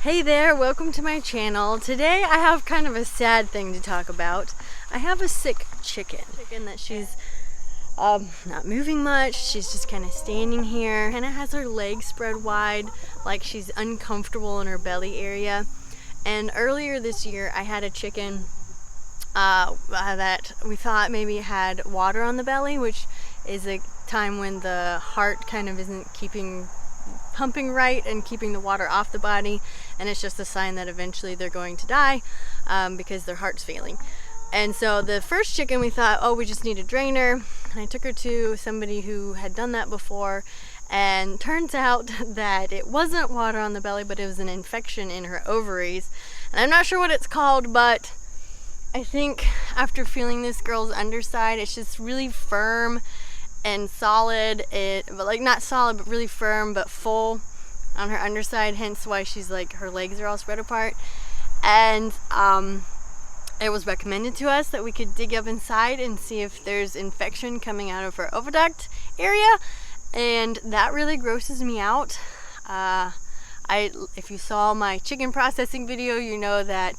Hey there, welcome to my channel. Today I have kind of a sad thing to talk about. I have a sick chicken that she's not moving much. She's just kind of standing here and it has her legs spread wide like she's uncomfortable in her belly area. And earlier this year I had a chicken that we thought maybe had water on the belly, which is a time when the heart kind of isn't pumping right and keeping the water off the body, and it's just a sign that eventually they're going to die because their heart's failing. And so the first chicken we thought, oh, we just need a drainer, and I took her to somebody who had done that before, and turns out that it wasn't water on the belly, but it was an infection in her ovaries. And I'm not sure what it's called, but I think after feeling this girl's underside, it's just really firm and solid, but like not solid but really firm but full on her underside, hence why she's like, her legs are all spread apart. And it was recommended to us that we could dig up inside and see if there's infection coming out of her oviduct area, and that really grosses me out. If you saw my chicken processing video, you know that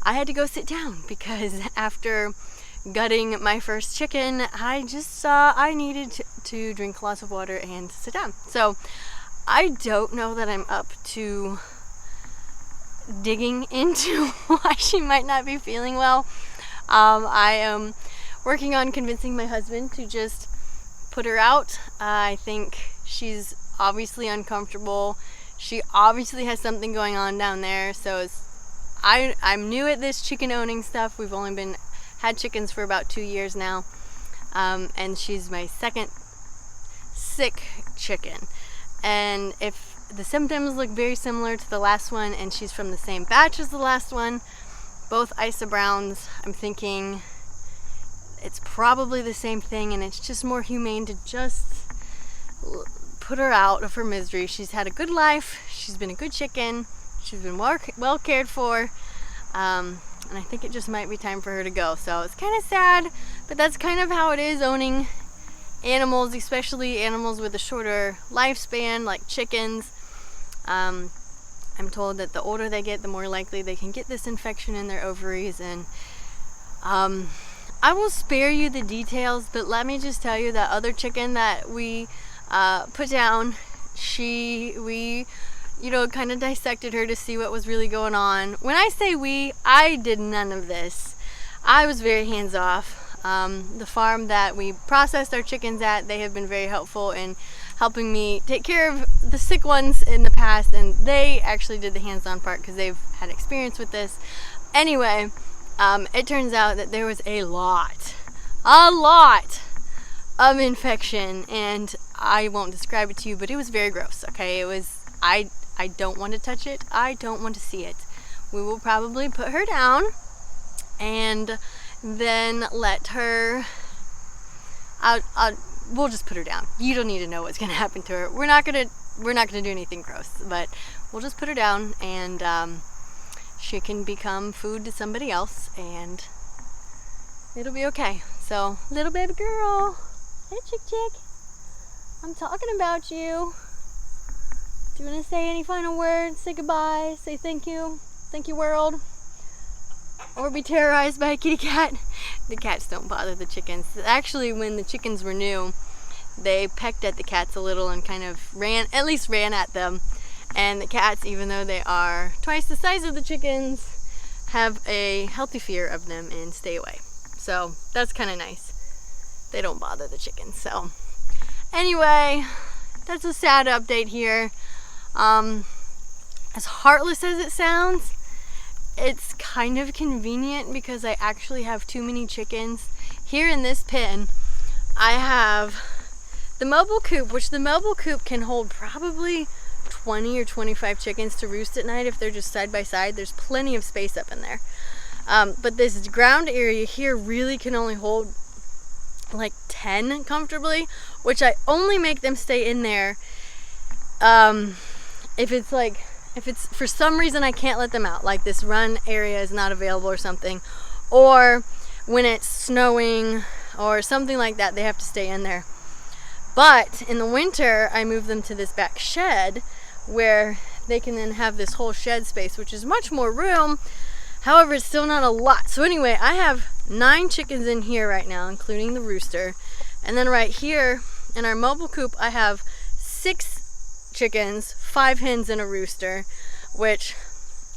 I had to go sit down because after gutting my first chicken, I just saw I needed to drink lots of water and sit down. So I don't know that I'm up to digging into why she might not be feeling well. I am working on convincing my husband to just put her out. I think she's obviously uncomfortable. She obviously has something going on down there. So I'm new at this chicken owning stuff. We've only had chickens for about 2 years now, and she's my second sick chicken. And if the symptoms look very similar to the last one, and she's from the same batch as the last one, both Isa Browns, I'm thinking it's probably the same thing, and it's just more humane to just put her out of her misery. She's had a good life, she's been a good chicken, she's been well cared for, and I think it just might be time for her to go. So it's kind of sad, but that's kind of how it is owning animals, especially animals with a shorter lifespan like chickens. I'm told that the older they get, the more likely they can get this infection in their ovaries. And I will spare you the details, but let me just tell you that other chicken that we put down, we kind of dissected her to see what was really going on. When I say we, I did none of this. I was very hands off. The farm that we processed our chickens at, they have been very helpful in helping me take care of the sick ones in the past, and they actually did the hands-on part because they've had experience with this. Anyway, it turns out that there was a lot of infection, and I won't describe it to you, but it was very gross. Okay, I don't want to touch it. I don't want to see it. We will probably put her down and then let her we'll just put her down. You don't need to know what's going to happen to her. We're not going to do anything gross, but we'll just put her down, and she can become food to somebody else, and it'll be okay. So, little baby girl, hey chick, I'm talking about you. Do you want to say any final words? Say goodbye, say thank you world, or be terrorized by a kitty cat? The cats don't bother the chickens. Actually, when the chickens were new, they pecked at the cats a little and kind of ran at them. And the cats, even though they are twice the size of the chickens, have a healthy fear of them and stay away. So that's kind of nice. They don't bother the chickens. So anyway, that's a sad update here. As heartless as it sounds, it's kind of convenient because I actually have too many chickens. Here in this pen, I have the mobile coop, which the mobile coop can hold probably 20 or 25 chickens to roost at night if they're just side by side. There's plenty of space up in there. But this ground area here really can only hold like 10 comfortably, which I only make them stay in there if it's for some reason I can't let them out, like this run area is not available or something, or when it's snowing or something like that, they have to stay in there. But in the winter, I move them to this back shed where they can then have this whole shed space, which is much more room. However, it's still not a lot. So anyway, I have 9 chickens in here right now, including the rooster. And then right here in our mobile coop, I have 6 chickens, 5 hens and a rooster, which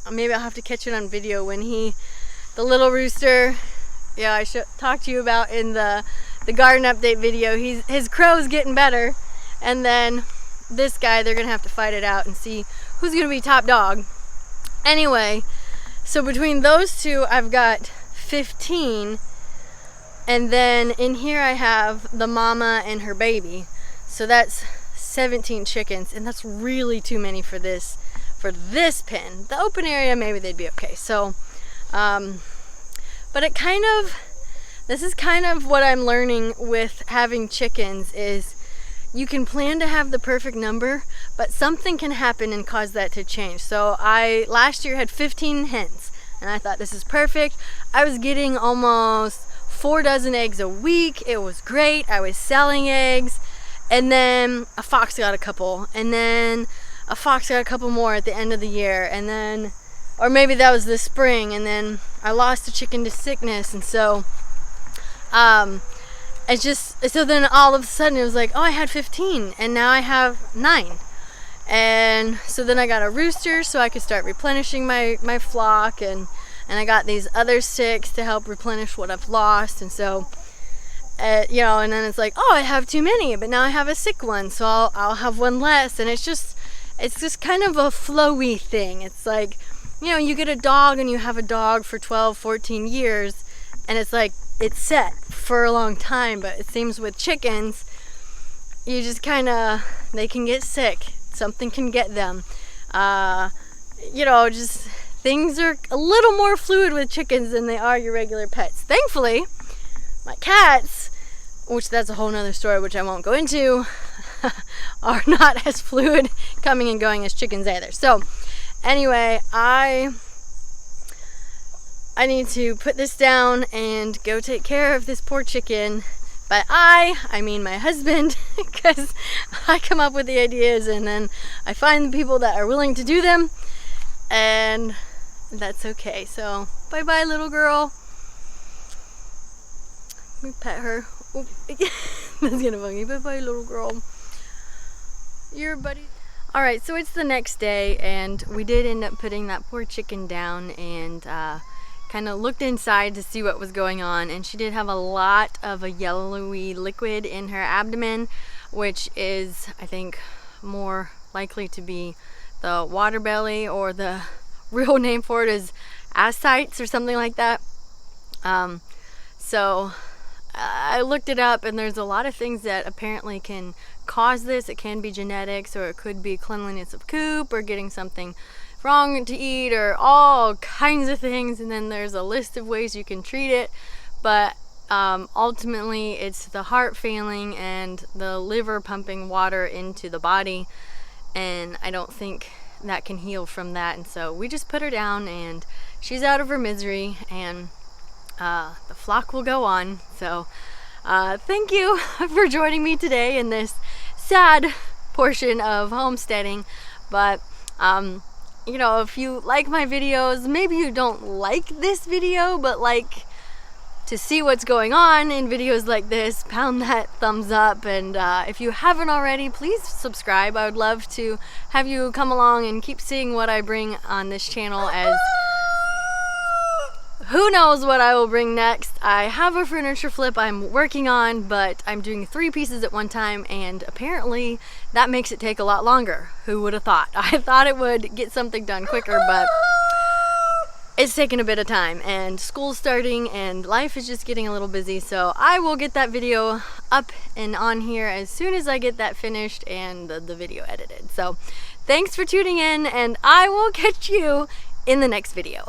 maybe I'll have to catch it on video when the little rooster, yeah, I should talk to you about in the garden update video. His crow's getting better. And then this guy, they're gonna have to fight it out and see who's gonna be top dog. Anyway, so between those two, I've got 15. And then in here I have the mama and her baby. So that's 17 chickens, and that's really too many for this pen. The open area, maybe they'd be okay. So, but this is kind of what I'm learning with having chickens is you can plan to have the perfect number, but something can happen and cause that to change. So I last year had 15 hens, and I thought this is perfect. I was getting almost 4 dozen eggs a week. It was great. I was selling eggs, and then a fox got a couple, and then a fox got a couple more at the end of the year, and then, or maybe that was this spring, and then I lost a chicken to sickness, and so so then all of a sudden it was like, oh, I had 15 and now I have 9. And so then I got a rooster so I could start replenishing my flock, and I got these other 6 to help replenish what I've lost. And so you know, and then it's like, oh, I have too many, but now I have a sick one, so I'll have one less. And it's just kind of a flowy thing. It's like, you know, you get a dog and you have a dog for 12, 14 years, and it's like, it's set for a long time. But it seems with chickens, you just they can get sick. Something can get them. You know, just things are a little more fluid with chickens than they are your regular pets. Thankfully, my cats, which that's a whole nother story which I won't go into, are not as fluid coming and going as chickens either. So anyway, I need to put this down and go take care of this poor chicken. By I mean my husband, because I come up with the ideas and then I find the people that are willing to do them, and that's okay. So bye bye, little girl. Let me pet her. Oh, that's gonna bug me. Bye bye, little girl. Your buddy. Alright, so it's the next day, and we did end up putting that poor chicken down and kind of looked inside to see what was going on, and she did have a lot of a yellowy liquid in her abdomen, which is, I think, more likely to be the water belly, or the real name for it is ascites or something like that. So I looked it up, and there's a lot of things that apparently can cause this. It can be genetics, or it could be cleanliness of coop, or getting something wrong to eat, or all kinds of things. And then there's a list of ways you can treat it, but ultimately it's the heart failing and the liver pumping water into the body, and I don't think that can heal from that. And so we just put her down, and she's out of her misery, and the flock will go on. So thank you for joining me today in this sad portion of homesteading. But you know, if you like my videos, maybe you don't like this video, but like to see what's going on in videos like this, pound that thumbs up. And if you haven't already, please subscribe. I would love to have you come along and keep seeing what I bring on this channel, as who knows what I will bring next. I have a furniture flip I'm working on, but I'm doing 3 pieces at one time, and apparently that makes it take a lot longer. Who would have thought? I thought it would get something done quicker, but it's taking a bit of time, and school's starting and life is just getting a little busy. So I will get that video up and on here as soon as I get that finished and the video edited. So thanks for tuning in, and I will catch you in the next video.